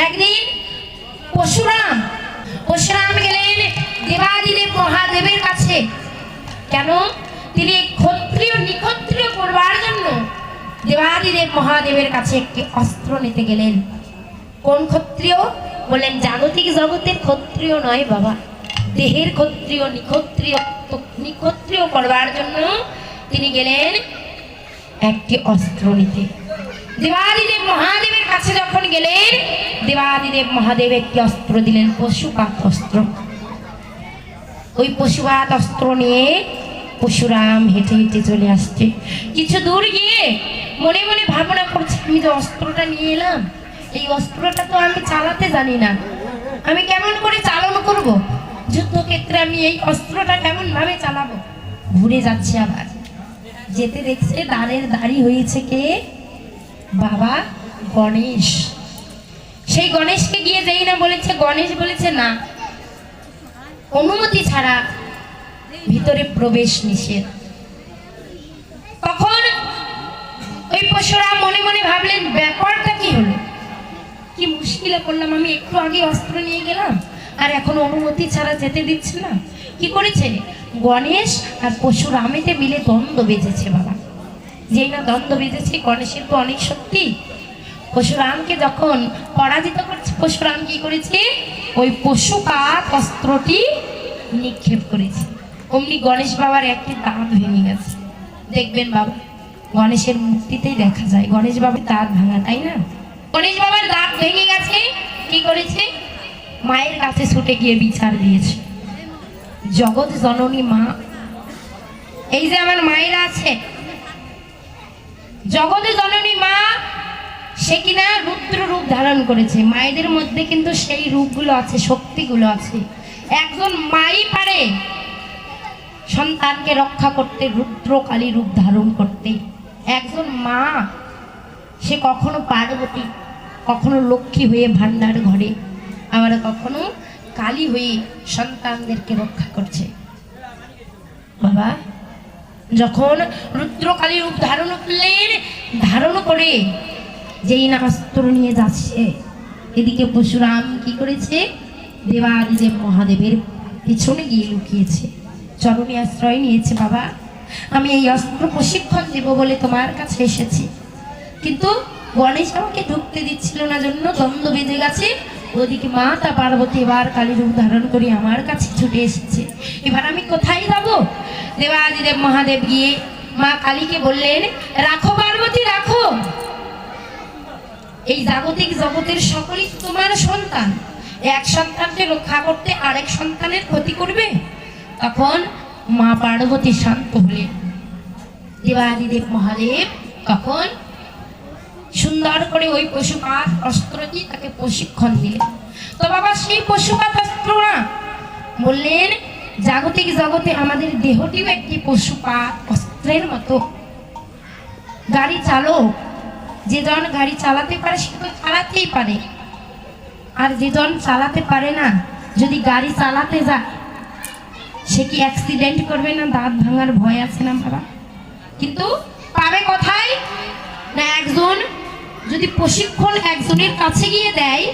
একদিন পরশুরাম গেলেন দেবাদিদেব মহাদেবের কাছে। কেন? তিনি ক্ষত্রিয় নিক্ষত্রিয় করবার জন্য দেবাদিদেব মহাদেবের কাছে একটি অস্ত্র নিতে গেলেন। কোন ক্ষত্রিয়? বলেন জাগতিক জগতের ক্ষত্রিয় নয় বাবা, দেহের ক্ষত্রিয় নিক্ষত্রিয় করবার জন্য তিনি গেলেন একটি অস্ত্র নিতে। দেবাদিদেব মহাদেবের কাছে যখন গেলেন, দেবাদিদেব মহাদেব একটি অস্ত্র দিলেন, পশুপাত অস্ত্র। ওই পশুপাত অস্ত্র নিয়ে পরশুরাম হেঁটে হেঁটে চলে আসছে। কিছু দূর গিয়ে মনে মনে ভাবনা করছে, আমি যে অস্ত্রটা নিয়ে এলাম, এই অস্ত্রটা তো আমি চালাতে জানি না, আমি কেমন করে চালনা করব? যুদ্ধক্ষেত্রে আমি এই অস্ত্রটা কেমন ভাবে চালাবো? ঘুরে যাচ্ছে, আবার যেতে দেখছে দ্বারের দাঁড়ি হয়েছে কে? বাবা গণেশ। সেই গণেশকে গিয়ে যেই না বলেছে, গণেশ বলেছে না, অনুমতি ছাড়া ভিতরে প্রবেশ নিষেধ। তখন ওই পরশুরাম মনে মনে ভাবলেন, ব্যাপারটা কি হলো, কি মুশকিলে পড়লাম, আমি একটু আগে অস্ত্র নিয়ে গেলাম আর এখন অনুমতি ছাড়া যেতে দিচ্ছে না। কি করেছে? গণেশ আর পরশুরামেতে মিলে দ্বন্দ্ব বেঁধেছে বাবা। যেই না দ্বন্দ্ব বেঁধেছে, গণেশের তো অনেক শক্তি, পরশুরামকে যখন পরাজিত করছে, পরশুরাম কি করেছে? ওই পশুপাত অস্ত্রটি নিক্ষেপ করেছে। অমনি গণেশ বাবার একটি দাঁত ভেঙে গেছে। দেখবেন বাবা, গণেশের মূর্তিতেই দেখা যায় গণেশ বাবার দাঁত ভাঙা, তাই না? গণেশ বাবার দাঁত ভেঙে গেছে। কি করেছে? মায়ের কাছে ছুটে গিয়ে বিচার দিয়েছে। জগৎ জননী মা, এই যে আমার মায়েরা আছে, জগৎ জননী মা, সে কিনা রুদ্র রূপ ধারণ করেছে। মায়েদের মধ্যে কিন্তু সেই রূপগুলো আছে, শক্তিগুলো আছে। একজন মাই পারে সন্তানকে রক্ষা করতে, রুদ্রকালী রূপ ধারণ করতে। একজন মা, সে কখনো পার্বতী, কখনো লক্ষ্মী হয়ে ভান্ডার ঘরে, আবার কখনো কালী হয়ে সন্তানদেরকে রক্ষা করছে। বাবা যখন রুদ্রকালী রূপ ধারণ করলেন, ধারণ করে যেই না অস্ত্র নিয়ে যাচ্ছে, এদিকে পরশুরাম কি করেছে? দেবাদিদেব মহাদেবের পিছনে গিয়ে লুকিয়েছে, চরণে আশ্রয় নিয়েছে। বাবা আমি এই অস্ত্র প্রশিক্ষণ দেব বলে তোমার কাছে এসেছি, কিন্তু গণেশ আমাকে ঢুকতে দিচ্ছিল না, জন্য দ্বন্দ্ব বেঁধে গেছে। ওদিকে মাতা পার্বতী এবার কালী রূপ ধারণ করে আমার কাছে ছুটে এসেছে, এবার আমি কোথায় যাব? দেবাদিদেব মহাদেব গিয়ে মা কালীকে বললেন, রাখো পার্বতী রাখো, এই জাগতিক জগতের সকলেই তোমার সন্তান, এক সন্তানকে রক্ষা করতে আরেক সন্তানের ক্ষতি করবে? তখন মা পার্বতী শান্ত হলেন। দেবাদিদেব মহাদেব তখন সুন্দর করে ওই পশুপাত অস্ত্রটি তাকে প্রশিক্ষণ দিলেন। তো বাবা সেই পশুপাত অস্ত্র না, বললেন জাগতিক জগতে আমাদের দেহটিও একটি পশুপাত অস্ত্রের মতো। গাড়ি চালক, যেজন গাড়ি চালাতে পারে সে তো চালাতেই পারে, আর যেজন চালাতে পারে না, যদি গাড়ি চালাতে যায় সে কি অ্যাক্সিডেন্ট করবে না? দাঁত ভাঙার ভয় আছে না বাবা? কিন্তু পাবে কোথায় না, একজন যদি প্রশিক্ষণ একজনের কাছে গিয়ে দেয়,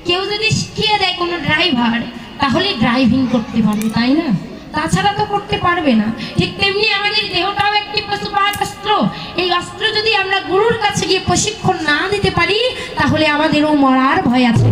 কেউ যদি শিখিয়ে দেয় কোনো ড্রাইভার, তাহলে ড্রাইভিং করতে পারবে, তাই না? তাছাড়া তো করতে পারবে না। ঠিক তেমনি আমাদের দেহটাও একটি পশুপাত অস্ত্র। এই অস্ত্র যদি আমরা গুরুর কাছে গিয়ে প্রশিক্ষণ না দিতে পারি, তাহলে আমাদেরও মরার ভয় আছে।